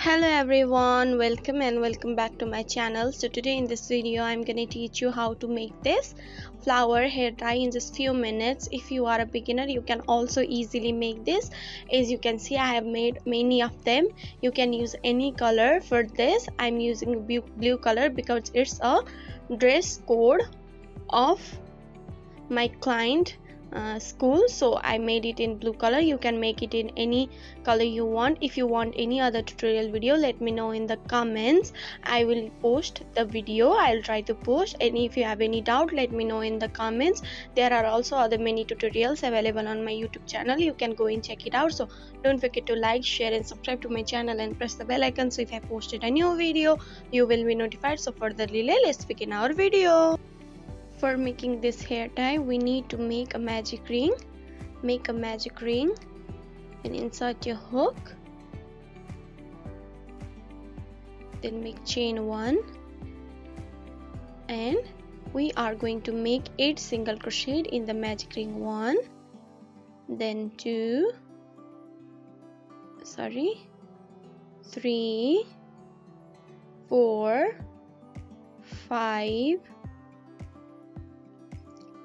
Hello everyone, welcome back to my channel. So today in this video I'm gonna teach you how to make this flower hair tie in just few minutes. If you are a beginner, you can also easily make this. As you can see, I have made many of them. You can use any color. For this I'm using blue color because it's a dress code of my client school, so I made it in blue color. You can make it in any color you want. If you want any other tutorial video, let me know in the comments. I will post the video. I'll try to post, and if you have any doubt, let me know in the comments. There are also other many tutorials available on my YouTube channel. You can go and check it out. So don't forget to like, share and subscribe to my channel and press the bell icon, so if I posted a new video you will be notified. So for the delay, let's begin our video. For making this hair tie, we need to make a magic ring. Make a magic ring and insert your hook. Then make chain 1, and we are going to make 8 single crochet in the magic ring. 1, then 2, 3, 4, 5,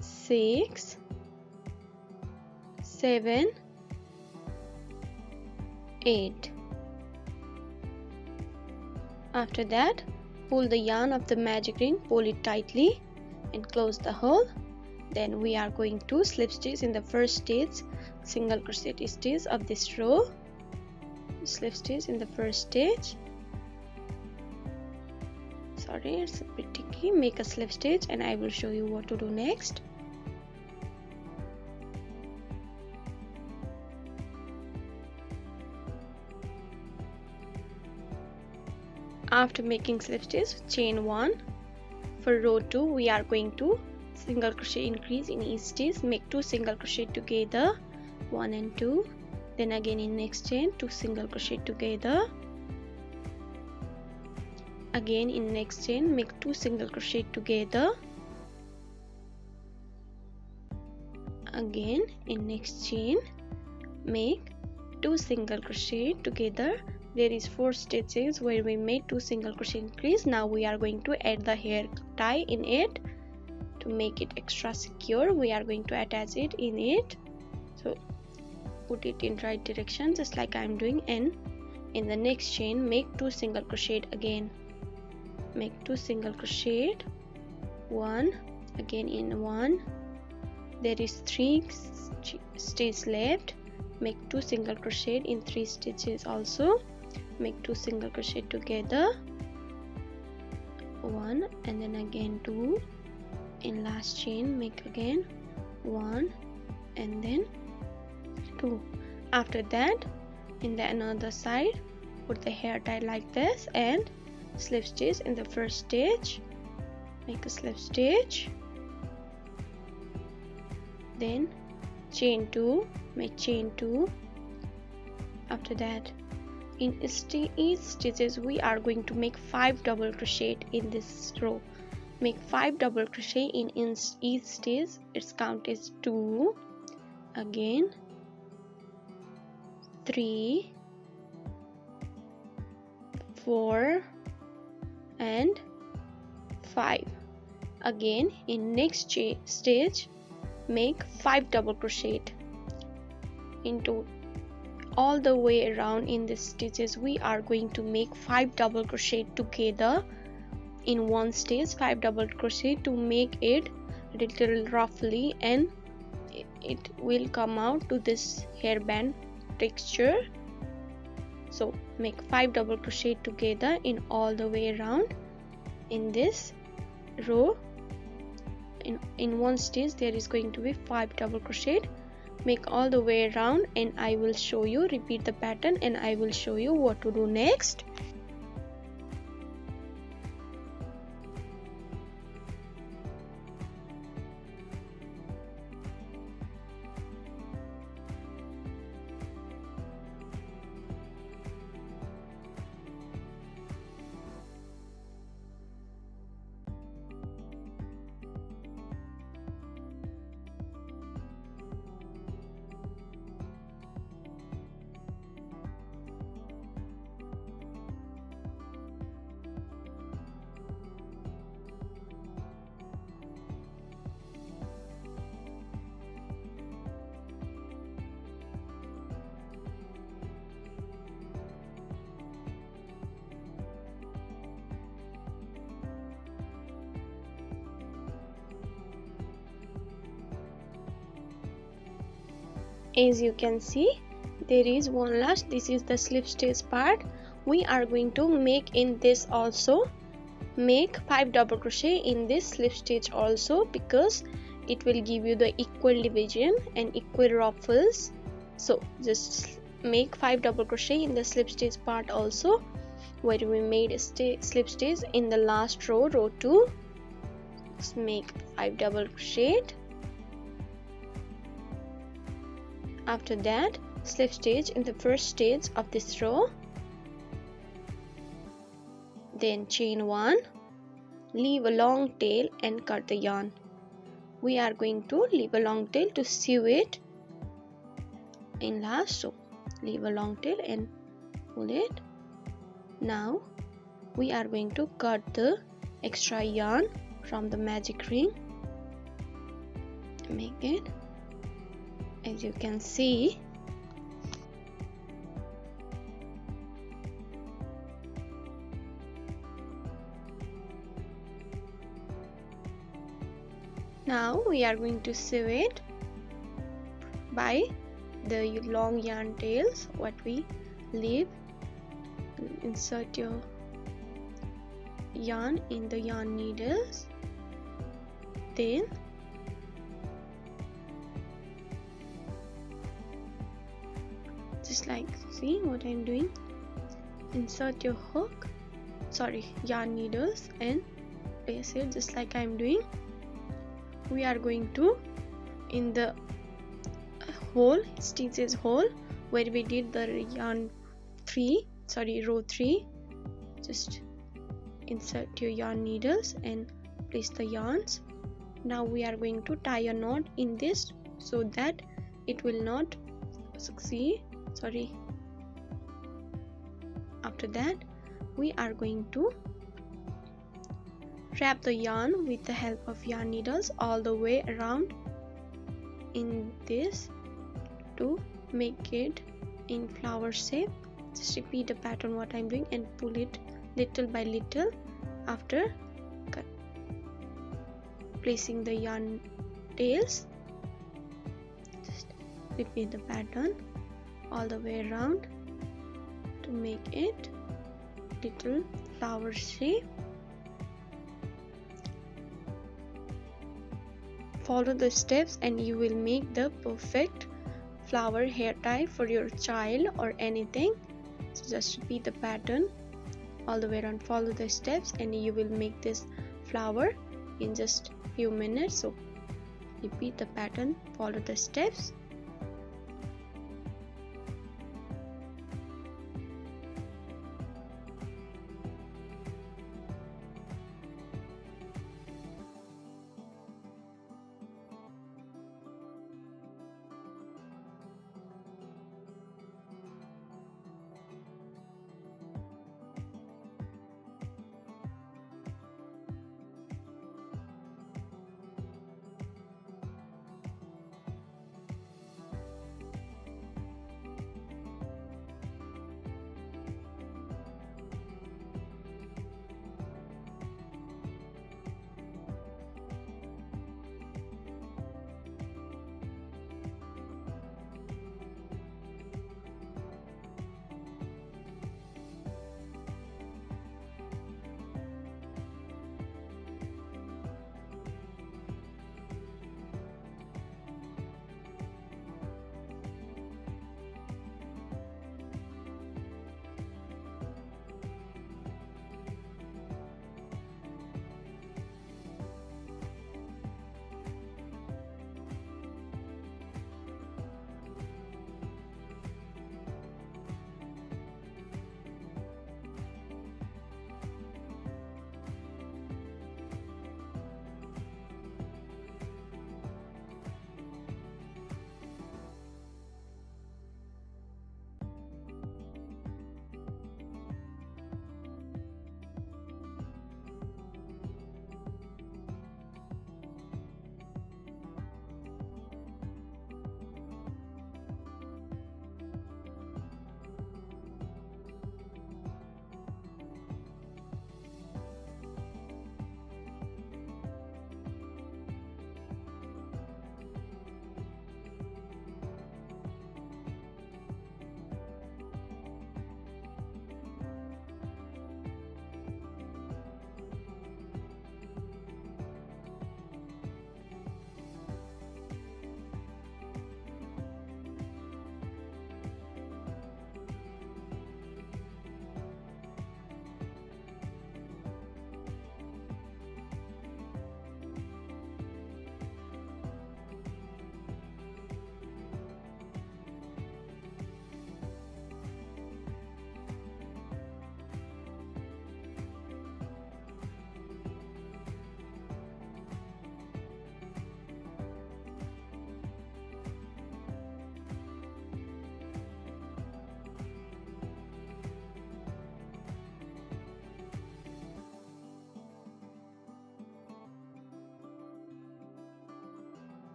6, 7, 8. After that, pull the yarn of the magic ring, pull it tightly and close the hole. Then we are going to slip stitch in the first stitch, single crochet stitch of this row. Slip stitch in the first stitch. Sorry, it's a bit tricky. Make a slip stitch and I will show you what to do next. After making slip stitch, chain 1. For row 2, we are going to single crochet increase in each stitch. Make 2 single crochet together, 1 and 2. Then again in next chain, 2 single crochet together. Again in next chain, make 2 single crochet together. Again in next chain, make 2 single crochet together. There is 4 stitches where we made 2 single crochet increase. Now we are going to add the hair tie in it. To make it extra secure, we are going to attach it in it. So put it in right direction just like I am doing, and in the next chain make 2 single crochet again. Make 2 single crochet, 1, again in 1. There is 3 stitches left. Make 2 single crochet in 3 stitches also. Make 2 single crochet together, 1 and then again 2. In last chain make again 1 and then 2. After that, in the another side, put the hair tie like this and slip stitch in the first stitch. Make a slip stitch, then chain 2. Make chain 2. After that, in each stitches we are going to make 5 double crochet in this row. Make 5 double crochet in each stitch. Its count is 2, again 3, 4 and 5. Again in next stitch, make 5 double crochet into all the way around. In the stitches we are going to make 5 double crochet together in one stitch. 5 double crochet to make it a little roughly, and it will come out to this hairband texture. So make 5 double crochet together in all the way around in this row. In one stitch there is going to be 5 double crochet. Make all the way around and I will show you. Repeat the pattern and I will show you what to do next. As you can see, there is one last. This is the slip stitch part. We are going to make in this also. Make 5 double crochet in this slip stitch also, because it will give you the equal division and equal ruffles. So just make 5 double crochet in the slip stitch part also, where we made a slip stitch in the last row, row 2. Just make 5 double crochet. After that, slip stitch in the first stitch of this row, then chain 1, leave a long tail and cut the yarn. We are going to leave a long tail to sew it in last, so leave a long tail and pull it. Now we are going to cut the extra yarn from the magic ring. Make it, as you can see, now we are going to sew it by the long yarn tails what we leave. Insert your yarn in the yarn needles, then just like, see what I'm doing, insert your hook, yarn needles, and place it just like I'm doing. We are going to, in the hole, stitches hole where we did the row 3, just insert your yarn needles and place the yarns. Now we are going to tie a knot in this so that it will not succeed. After that, we are going to wrap the yarn with the help of yarn needles all the way around in this to make it in flower shape. Just repeat the pattern what I'm doing and pull it little by little. After placing the yarn tails, just repeat the pattern all the way around to make it little flower shape. Follow the steps and you will make the perfect flower hair tie for your child or anything. So just repeat the pattern all the way around, follow the steps, and you will make this flower in just few minutes. So repeat the pattern, follow the steps.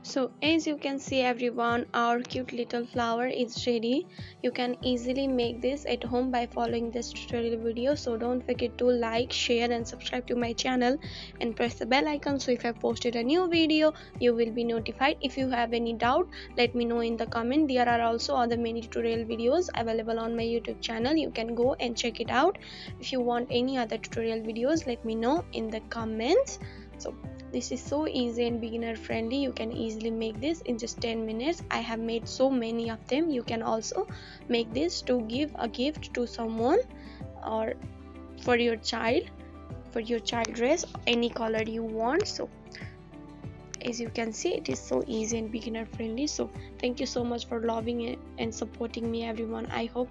So as you can see everyone, our cute little flower is ready. You can easily make this at home by following this tutorial video. So don't forget to like, share and subscribe to my channel and press the bell icon, so if I posted a new video you will be notified. If you have any doubt, let me know in the comment. There are also other many tutorial videos available on my YouTube channel. You can go and check it out. If you want any other tutorial videos, let me know in the comments. So this is so easy and beginner friendly. You can easily make this in just 10 minutes. I have made so many of them. You can also make this to give a gift to someone or for your child dress, any color you want. So as you can see, it is so easy and beginner friendly. So thank you so much for loving it and supporting me everyone. I hope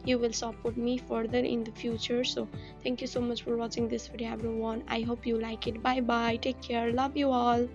you will support me further in the future. So thank you so much for watching this video everyone. I hope you like it. Bye bye, take care, love you all.